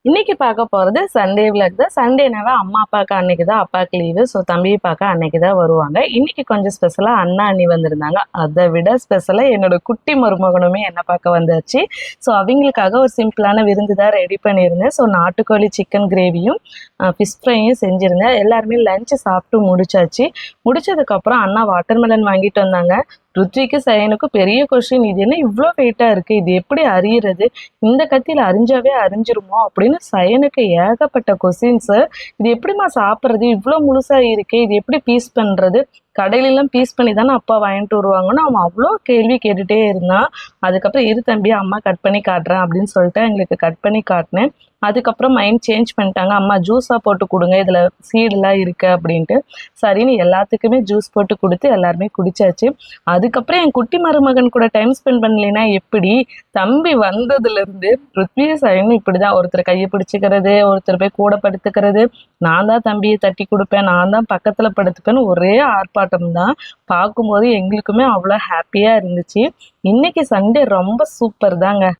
இன்னைக்கு பார்க்க போகிறது சண்டே விளாக் தான். சண்டேனாவே அம்மா அப்பாவுக்கு அன்னைக்கு தான் அப்பாவுக்கு லீவு. ஸோ தம்பியை பார்க்க அன்னைக்கு தான் வருவாங்க. இன்னைக்கு கொஞ்சம் ஸ்பெஷலாக அண்ணா அண்ணி வந்திருந்தாங்க. அதை விட ஸ்பெஷலாக என்னோட குட்டி மருமகனுமே என்னை பார்க்க வந்தாச்சு. ஸோ அவங்களுக்காக ஒரு சிம்பிளான விருந்து தான் ரெடி பண்ணியிருந்தேன். ஸோ நாட்டுக்கோழி சிக்கன் கிரேவியும் ஃபிஷ் ஃப்ரையும் செஞ்சுருந்தேன். எல்லாருமே லஞ்சு சாப்பிட்டு முடிச்சாச்சு. முடிச்சதுக்கப்புறம் அண்ணா வாட்டர்மெலன் வாங்கிட்டு வந்தாங்க. ருத்விக்கு சயனுக்கும் பெரிய கொஸ்டின், இது என்ன இவ்வளோ வெயிட்டாக இருக்குது, இது எப்படி அறியறது, இந்த கத்தியில் அரிஞ்சாவே அரிஞ்சிருமோ அப்படின்னு சயனுக்கு ஏகப்பட்ட கொஸ்டின்ஸு. இது எப்படிம்மா சாப்பிட்றது, இவ்வளோ முழுசாக இருக்கே, இது எப்படி பீஸ் பண்ணுறது, கடையிலெல்லாம் பீஸ் பண்ணி தானே அப்பா வாங்கிட்டு வருவாங்கன்னு அவன் அவ்வளோ கேள்வி கேட்டுகிட்டே இருந்தான். அதுக்கப்புறம் இரு தம்பி அம்மா கட் பண்ணி காட்டுறேன் அப்படின்னு சொல்லிட்டு எங்களுக்கு கட் பண்ணி காட்டினேன். அதுக்கப்புறம் மைண்ட் சேஞ்ச் பண்ணிட்டாங்க. அம்மா ஜூஸாக போட்டு கொடுங்க, இதில் சீடெலாம் இருக்குது அப்படின்ட்டு. சரின்னு எல்லாத்துக்குமே ஜூஸ் போட்டு கொடுத்து எல்லாருமே குடிச்சாச்சு. அதுக்கப்புறம் என் குட்டி மருமகன் கூட டைம் ஸ்பெண்ட் பண்ணலைன்னா எப்படி? தம்பி வந்ததுலேருந்து ருத்வி சயனும் இப்படி தான், ஒருத்தர் கையை பிடிச்சிக்கிறது, ஒருத்தர் போய் கூட படுத்துக்கிறது, நான் தான் தம்பியை தட்டி கொடுப்பேன், நான் தான் பக்கத்தில் படுத்துப்பேன்னு ஒரே ஆர்ப்பாட்டம் தான். பார்க்கும்போது எங்களுக்குமே அவ்வளோ ஹாப்பியாக இருந்துச்சு. இன்னைக்கு சண்டே ரொம்ப சூப்பர் தாங்க.